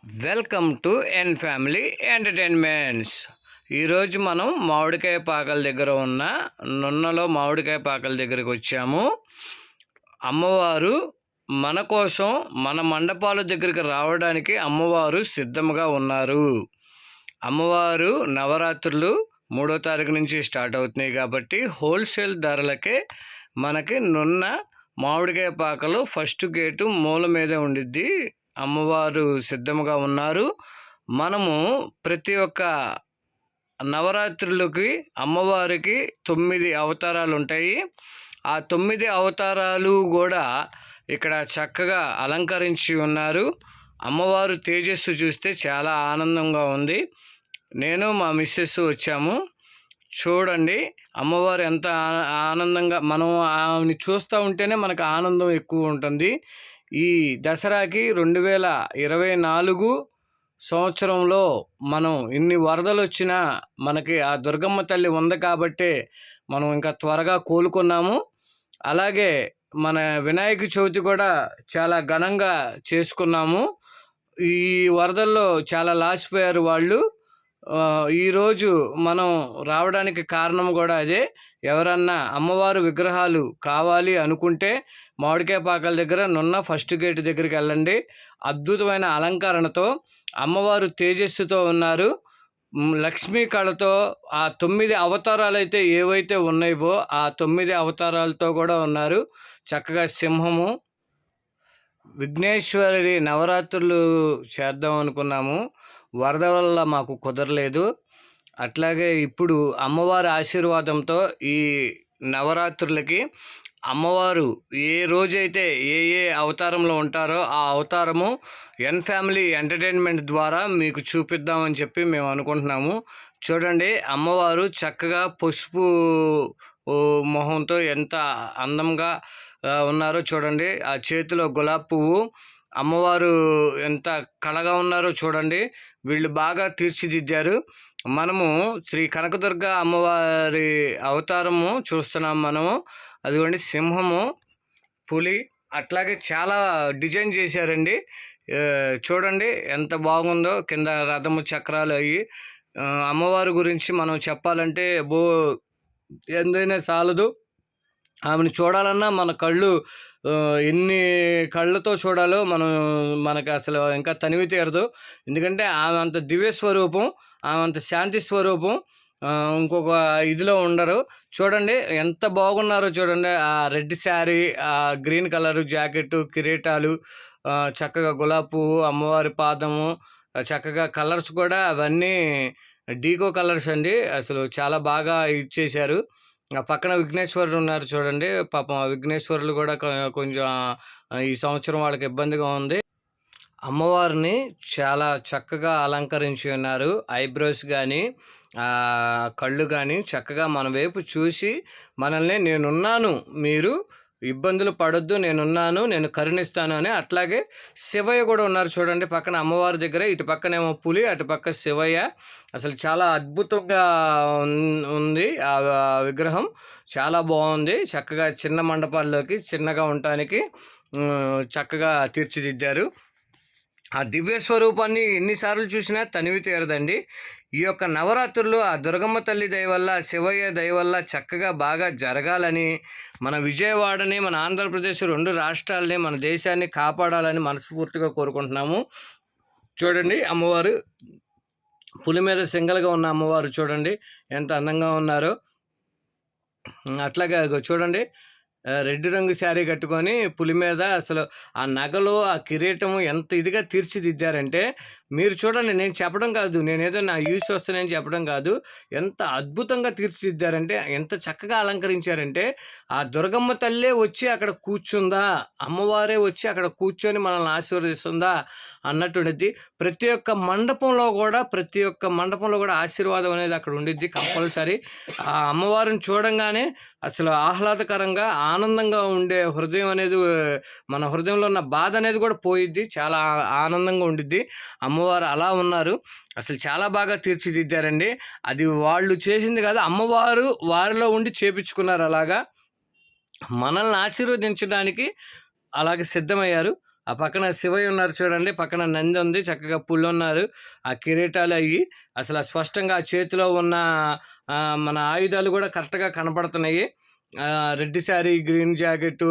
Welcome to N family entertainments. ఈరోజు మనం మామిడికాయ పాకల దగ్గర ఉన్న నున్నలో మామిడికాయ పాకల దగ్గరికి వచ్చాము. అమ్మవారు మన కోసం మన మండపాల దగ్గరికి రావడానికి అమ్మవారు సిద్ధంగా ఉన్నారు. అమ్మవారు నవరాత్రులు 3వ తారీఖు నుంచి స్టార్ట్ అవుతున్నాయి కాబట్టి హోల్సేల్ ధరలకే మనకి నున్న మామిడికాయ పాకలు ఫస్ట్ గేటు మూల మీదే ఉండిద్ది. అమ్మవారు సిద్ధంగా ఉన్నారు. మనము ప్రతి ఒక్క నవరాత్రులకి అమ్మవారికి 9 అవతారాలు ఉంటాయి. ఆ 9 అవతారాలు కూడా ఇక్కడ చక్కగా అలంకరించి ఉన్నారు. అమ్మవారు తేజస్సు చూస్తే చాలా ఆనందంగా ఉంది. నేను మా మిస్సెస్ వచ్చాము. చూడండి అమ్మవారు ఎంత ఆనందంగా, మనం ఆమెని చూస్తూ ఉంటేనే మనకు ఆనందం ఎక్కువ ఉంటుంది. ఈ దసరాకి 2024 సంవత్సరంలో మనం ఇన్ని వరదలు వచ్చినా మనకి ఆ దుర్గమ్మ తల్లి ఉంది కాబట్టే మనం ఇంకా త్వరగా కోలుకున్నాము. అలాగే మన వినాయక చవితి కూడా చాలా ఘనంగా చేసుకున్నాము. ఈ వరదల్లో చాలా లాసిపోయారు వాళ్ళు. ఈరోజు మనం రావడానికి కారణం కూడా అదే. ఎవరన్నా అమ్మవారు విగ్రహాలు కావాలి అనుకుంటే మామిడికాయ పాకల దగ్గర నున్న ఫస్ట్ గేట్ దగ్గరికి వెళ్ళండి. అద్భుతమైన అలంకరణతో అమ్మవారు తేజస్సుతో ఉన్నారు. లక్ష్మీ కళతో ఆ 9 అవతారాలు అయితే ఏవైతే ఉన్నాయో ఆ 9 అవతారాలతో కూడా ఉన్నారు. చక్కగా సింహము. విఘ్నేశ్వరి నవరాత్రులు చేద్దాం అనుకున్నాము, వరద వల్ల మాకు కుదరలేదు. అట్లాగే ఇప్పుడు అమ్మవారి ఆశీర్వాదంతో ఈ నవరాత్రులకి అమ్మవారు ఏ రోజైతే ఏ అవతారంలో ఉంటారో ఆ అవతారము ఎన్ ఫ్యామిలీ ఎంటర్టైన్మెంట్ ద్వారా మీకు చూపిద్దామని చెప్పి మేము అనుకుంటున్నాము. చూడండి అమ్మవారు చక్కగా పసుపు మొహంతో ఎంత అందంగా ఉన్నారో చూడండి. ఆ చేతిలో గులాబీ పువ్వు, అమ్మవారు ఎంత కళగా ఉన్నారో చూడండి. వీళ్ళు బాగా తీర్చిదిద్దారు. మనము శ్రీ కనకదుర్గ అమ్మవారి అవతారము చూస్తున్నాం మనము. అదిగోండి సింహము, పులి, అట్లాగే చాలా డిజైన్ చేశారండి. చూడండి ఎంత బాగుందో. కింద రథము చక్రాలు అయ్యి. అమ్మవారి గురించి మనం చెప్పాలంటే ఎందైనా చాలదు. ఆమెను చూడాలన్నా మన కళ్ళు ఎన్ని కళ్ళతో చూడాలో మనకు అసలు ఇంకా తనివి తీరదు. ఎందుకంటే ఆమె అంత దివ్య స్వరూపం, ఆమె అంత శాంతి స్వరూపం ఇంకొక ఇదిలో ఉండరు. చూడండి ఎంత బాగున్నారో చూడండి. ఆ రెడ్ శారీ, ఆ గ్రీన్ కలరు జాకెట్టు, కిరీటాలు, చక్కగా గులాబీ పువ్వు, అమ్మవారి పాదము, చక్కగా కలర్స్ కూడా అవన్నీ డీకో కలర్స్ అండి. అసలు చాలా బాగా ఇచ్చేశారు. ఆ పక్కన విఘ్నేశ్వరుడు ఉన్నారు చూడండి. పాపం ఆ విఘ్నేశ్వరులు కూడా కొంచెం ఈ సంవత్సరం వాళ్ళకి ఇబ్బందిగా ఉంది. అమ్మవారిని చాలా చక్కగా అలంకరించి ఉన్నారు. ఐబ్రోస్ కానీ కళ్ళు కానీ చక్కగా మన వైపు చూసి మనల్ని నేనున్నాను, మీరు ఇబ్బందులు పడొద్దు, నేనున్నాను, నేను కరుణిస్తాను అని. అట్లాగే శివయ్య కూడా ఉన్నారు చూడండి పక్కన అమ్మవారి దగ్గర. ఇటు పక్కనేమో పులి, అటు పక్క శివయ్య. అసలు చాలా అద్భుతంగా ఉంది ఆ విగ్రహం. చాలా బాగుంది. చక్కగా చిన్న మండపాల్లోకి చిన్నగా ఉండటానికి చక్కగా తీర్చిదిద్దారు. ఆ దివ్య స్వరూపాన్ని ఎన్నిసార్లు చూసినా తనివి తీరదండి. ఈ యొక్క నవరాత్రులు ఆ దుర్గమ్మ తల్లి దయ వల్ల, శివయ్య దయ వల్ల చక్కగా బాగా జరగాలని, మన విజయవాడని, మన ఆంధ్రప్రదేశ్ 2 రాష్ట్రాలని, మన దేశాన్ని కాపాడాలని మనస్ఫూర్తిగా కోరుకుంటున్నాము. చూడండి అమ్మవారు పులి మీద సింగల్గా ఉన్న అమ్మవారు చూడండి ఎంత అందంగా ఉన్నారో. అట్లాగే చూడండి రెడ్ రంగు శారీ కట్టుకొని పులి మీద అసలు ఆ నగలు, ఆ కిరీటము ఎంత ఇదిగా తీర్చిదిద్దారంటే మీరు చూడండి. నేను చెప్పడం కాదు, నేనేదో నా యూస్ వస్తానని చెప్పడం కాదు. ఎంత అద్భుతంగా తీర్చిదిద్దారంటే, ఎంత చక్కగా అలంకరించారంటే ఆ దుర్గమ్మ తల్లే వచ్చి అక్కడ కూర్చుందా, అమ్మవారే వచ్చి అక్కడ కూర్చొని మనల్ని ఆశీర్వదిస్తుందా అన్నటువంటిది. ప్రతి ఒక్క మండపంలో కూడా ఆశీర్వాదం అనేది అక్కడ ఉండిద్ది కంపల్సరీ. ఆ అమ్మవారిని చూడంగానే అసలు ఆహ్లాదకరంగా ఆనందంగా ఉండే హృదయం అనేది, మన హృదయంలో ఉన్న బాధ అనేది కూడా పోయిద్ది. చాలా ఆనందంగా ఉండిద్ది. అమ్మవారు అలా ఉన్నారు. అసలు చాలా బాగా తీర్చిదిద్దారండి. అది వాళ్ళు చేసింది కాదు, అమ్మవారు వారిలో ఉండి చేపించుకున్నారు. అలాగా మనల్ని ఆశీర్వదించడానికి అలాగే సిద్ధమయ్యారు. ఆ పక్కన శివయ్య ఉన్నారు చూడండి, పక్కన నంది ఉంది, చక్కగా పుల్లున్నారు, ఆ కిరీటాలు అయ్యి అసలు స్పష్టంగా ఆ చేతిలో ఉన్న మన ఆయుధాలు కూడా కరెక్ట్గా కనపడుతున్నాయి. రెడ్ శారీ, గ్రీన్ జాకెట్,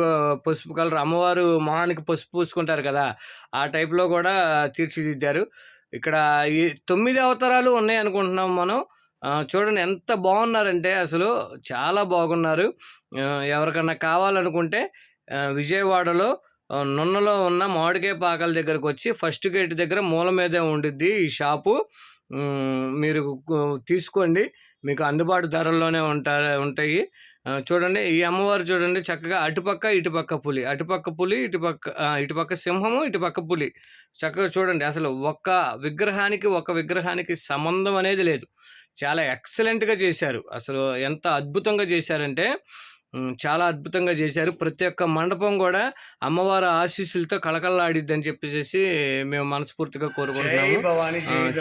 పసుపు కలర్, అమ్మవారు మొహానికి పసుపు పూసుకుంటారు కదా, ఆ టైప్లో కూడా తీర్చిదిద్దారు. ఇక్కడ ఈ 9 అవతారాలు ఉన్నాయి అనుకుంటున్నాం మనం. చూడండి ఎంత బాగున్నారంటే అసలు చాలా బాగున్నారు. ఎవరికన్నా కావాలనుకుంటే విజయవాడలో నున్నలో ఉన్న మామిడికాయ పాకాల దగ్గరకు వచ్చి ఫస్ట్ గేట్ దగ్గర మూల మీదే ఉండిద్ది ఈ షాపు. మీరు తీసుకోండి, మీకు అందుబాటు ధరల్లోనే ఉంటాయి. చూడండి ఈ అమ్మవారు చూడండి, చక్కగా అటుపక్క ఇటుపక్క పులి, అటుపక్క పులి, ఇటుపక్క సింహము, ఇటుపక్క పులి. చక్కగా చూడండి అసలు ఒక్క విగ్రహానికి సంబంధం అనేది లేదు. చాలా ఎక్సలెంట్గా చేశారు. అసలు ఎంత అద్భుతంగా చేశారంటే చాలా అద్భుతంగా చేశారు. ప్రతి ఒక్క మండపం కూడా అమ్మవారి ఆశీస్సులతో కళకళలాడిద్దని చెప్పేసి మేము మనస్ఫూర్తిగా కోరుకుంటున్నాము.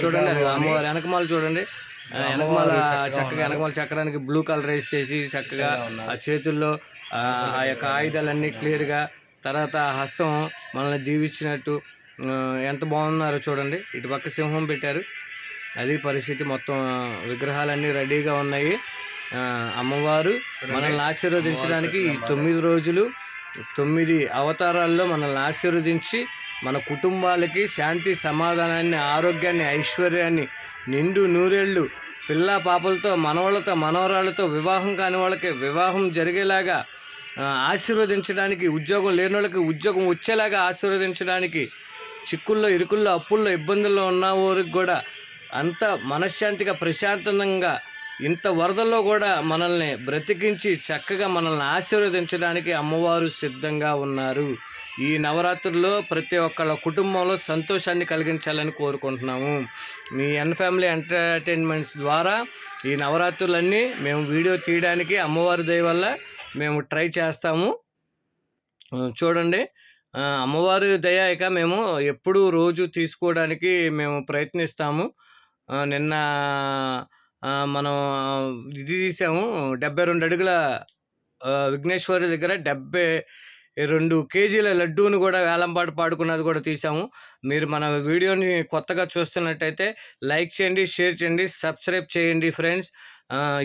చూడండి అమ్మవారి వెనకమాల చూడండి, వెనకమాల చక్కగా వెనకమాల చక్రానికి బ్లూ కలర్ వేసేసి చక్కగా ఆ చేతుల్లో ఆ యొక్క ఆయుధాలన్నీ క్లియర్గా, తర్వాత హస్తం మనల్ని దీవించినట్టు ఎంత బాగున్నారో చూడండి. ఇటు పక్క సింహం పెట్టారు, అది పరిస్థితి. మొత్తం విగ్రహాలన్నీ రెడీగా ఉన్నాయి. అమ్మవారు మనల్ని ఆశీర్వదించడానికి ఈ 9 రోజులు 9 అవతారాల్లో మనల్ని ఆశీర్వదించి మన కుటుంబాలకి శాంతి, సమాధానాన్ని, ఆరోగ్యాన్ని, ఐశ్వర్యాన్ని, నిండు నూరేళ్ళు, పిల్ల పాపలతో, మనవాళ్ళతో, మనవరాళ్ళతో, వివాహం కాని వాళ్ళకి వివాహం జరిగేలాగా ఆశీర్వదించడానికి, ఉద్యోగం లేని వాళ్ళకి ఉద్యోగం వచ్చేలాగా ఆశీర్వదించడానికి, చిక్కుల్లో, ఇరుకుల్లో, అప్పుల్లో, ఇబ్బందుల్లో ఉన్న వారికి కూడా అంత మనశ్శాంతిగా, ప్రశాంతంగా, ఇంత వరదల్లో కూడా మనల్ని బ్రతికించి చక్కగా మనల్ని ఆశీర్వదించడానికి అమ్మవారు సిద్ధంగా ఉన్నారు. ఈ నవరాత్రుల్లో ప్రతి ఒక్కళ్ళ కుటుంబంలో సంతోషాన్ని కలిగించాలని కోరుకుంటున్నాము. మీ ఫ్యామిలీ ఎంటర్టైన్మెంట్స్ ద్వారా ఈ నవరాత్రులన్నీ మేము వీడియో తీయడానికి అమ్మవారి దయ వల్ల మేము ట్రై చేస్తాము. చూడండి అమ్మవారి దయ ఇక మేము ఎప్పుడూ రోజు తీసుకోవడానికి మేము ప్రయత్నిస్తాము. నిన్న మనం ఇది తీసాము, 72 అడుగుల విఘ్నేశ్వరి దగ్గర 72 కేజీల లడ్డూను కూడా వేలంపాటు పాడుకున్నది కూడా తీసాము. మీరు మన వీడియోని కొత్తగా చూస్తున్నట్టయితే లైక్ చేయండి, షేర్ చేయండి, సబ్స్క్రైబ్ చేయండి ఫ్రెండ్స్.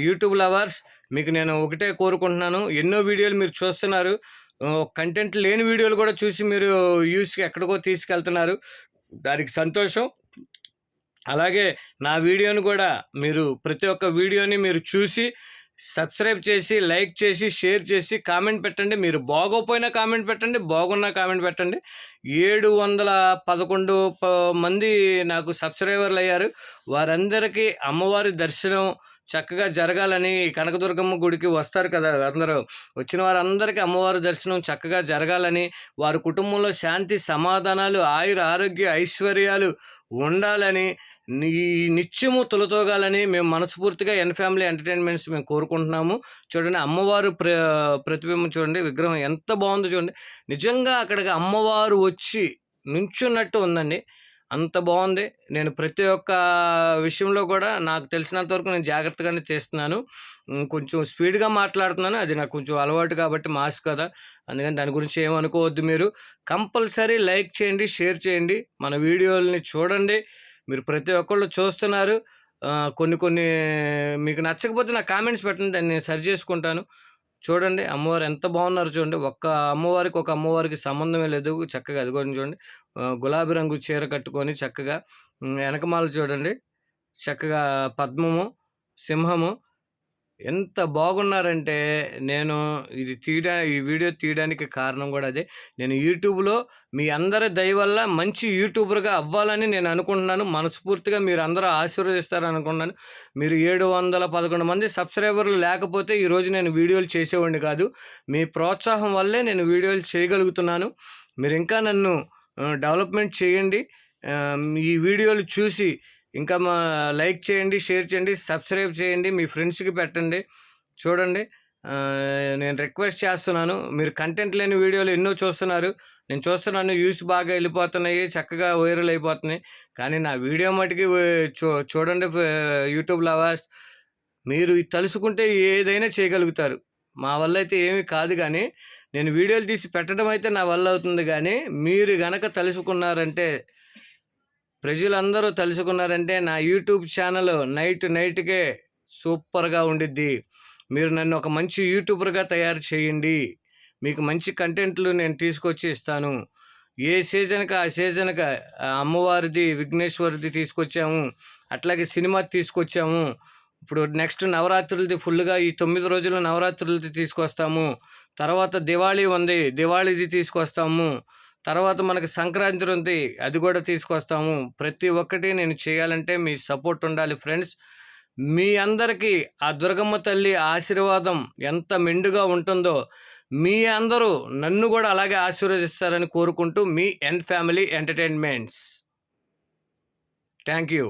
యూట్యూబ్ లవర్స్, మీకు నేను ఒకటే కోరుకుంటున్నాను, ఎన్నో వీడియోలు మీరు చూస్తున్నారు, కంటెంట్ లేని వీడియోలు కూడా చూసి మీరు యూస్కి ఎక్కడికో తీసుకెళ్తున్నారు, దానికి సంతోషం. అలాగే నా వీడియోని కూడా మీరు ప్రతి ఒక్క వీడియోని మీరు చూసి సబ్స్క్రైబ్ చేసి, లైక్ చేసి, షేర్ చేసి, కామెంట్ పెట్టండి. మీరు బాగోపోయినా కామెంట్ పెట్టండి, బాగున్నా కామెంట్ పెట్టండి. 711 మంది నాకు సబ్స్క్రైబర్లు అయ్యారు. వారందరికీ అమ్మవారి దర్శనం చక్కగా జరగాలని, కనకదుర్గమ్మ గుడికి వస్తారు కదా అందరూ, వచ్చిన వారందరికీ అమ్మవారి దర్శనం చక్కగా జరగాలని, వారి కుటుంబంలో శాంతి, సమాధానాలు, ఆరోగ్య, ఐశ్వర్యాలు ఉండాలని, ఈ నిత్యము తొలతోగాలని మేము మనస్ఫూర్తిగా ఫ్యామిలీ ఎంటర్టైన్మెంట్స్ మేము కోరుకుంటున్నాము. చూడండి అమ్మవారు ప్రతిబింబం చూడండి, విగ్రహం ఎంత బాగుందో చూడండి. నిజంగా అక్కడికి అమ్మవారు వచ్చి నుంచున్నట్టు ఉందండి, అంత బాగుంది. నేను ప్రతి ఒక్క విషయంలో కూడా నాకు తెలిసినంత వరకు నేను జాగ్రత్తగానే చేస్తున్నాను. కొంచెం స్పీడ్గా మాట్లాడుతున్నాను, అది నాకు కొంచెం అలవాటు కాబట్టి మాస్ కదా, అందుకని దాని గురించి ఏమనుకోవద్దు. మీరు కంపల్సరీ లైక్ చేయండి, షేర్ చేయండి, మన వీడియోలని చూడండి. మీరు ప్రతి ఒక్కళ్ళు చూస్తున్నారు. కొన్ని మీకు నచ్చకపోతే నాకు కామెంట్స్ పెట్టండి, దాన్ని నేను సరి చేసుకుంటాను. చూడండి అమ్మవారు ఎంత బాగున్నారు చూడండి. ఒక అమ్మవారికి సంబంధమే లేదు. చక్కగా అది కూడా చూడండి, గులాబీ రంగు చీర కట్టుకొని చక్కగా, వెనకమాల చూడండి చక్కగా పద్మము, సింహము, ఎంత బాగున్నారంటే నేను ఈ వీడియో తీయడానికి కారణం కూడా అదే. నేను యూట్యూబ్లో మీ అందరి దయ వల్ల మంచి యూట్యూబర్గా అవ్వాలని నేను అనుకుంటున్నాను. మనస్ఫూర్తిగా మీరు అందరూ ఆశీర్వదిస్తారని అనుకుంటున్నాను. మీరు 711 మంది సబ్స్క్రైబర్లు లేకపోతే ఈరోజు నేను వీడియోలు చేసేవాడిని కాదు. మీ ప్రోత్సాహం వల్లే నేను వీడియోలు చేయగలుగుతున్నాను. మీరు ఇంకా నన్ను డెవలప్మెంట్ చేయండి. ఈ వీడియోలు చూసి ఇంకా లైక్ చేయండి, షేర్ చేయండి, సబ్స్క్రైబ్ చేయండి, మీ ఫ్రెండ్స్కి పెట్టండి. చూడండి నేను రిక్వెస్ట్ చేస్తున్నాను. మీరు కంటెంట్ లేని వీడియోలు ఎన్నో చూస్తున్నారు, నేను చూస్తున్నాను, వ్యూస్ బాగా వెళ్ళిపోతున్నాయి, చక్కగా వైరల్ అయిపోతున్నాయి. కానీ నా వీడియో మటుకి చూడండి యూట్యూబ్ లవర్స్, మీరు తలుసుకుంటే ఏదైనా చేయగలుగుతారు. మా వల్ల అయితే ఏమీ కాదు, కానీ నేను వీడియోలు తీసి పెట్టడం అయితే నా వల్ల అవుతుంది, కానీ మీరు గనక తలుసుకున్నారంటే, ప్రజలందరూ తలుసుకున్నారంటే నా యూట్యూబ్ ఛానల్ నైట్కే సూపర్గా ఉండిద్ది. మీరు నన్ను ఒక మంచి యూట్యూబర్గా తయారు చేయండి. మీకు మంచి కంటెంట్లు నేను తీసుకొచ్చి ఇస్తాను. ఏ సీజన్కి ఆ సీజన్కి అమ్మవారిది, విఘ్నేశ్వరిది తీసుకొచ్చాము, అట్లాగే సినిమా తీసుకొచ్చాము. ఇప్పుడు నెక్స్ట్ నవరాత్రులది ఫుల్గా ఈ 9 రోజుల నవరాత్రులది తీసుకొస్తాము. తర్వాత దివాళీ ఉంది, దివాళీది తీసుకొస్తాము. తర్వాత మనకి సంక్రాంతి ఉంది, అది కూడా తీసుకొస్తాము. ప్రతి ఒక్కటి నేను చేయాలంటే మీ సపోర్ట్ ఉండాలి ఫ్రెండ్స్. మీ అందరికీ ఆ దుర్గమ్మ తల్లి ఆశీర్వాదం ఎంత మెండుగా ఉంటుందో, మీ అందరూ నన్ను కూడా అలాగే ఆశీర్వదిస్తారని కోరుకుంటూ, మీ ఎన్ ఫ్యామిలీ ఎంటర్టైన్మెంట్స్. Thank you.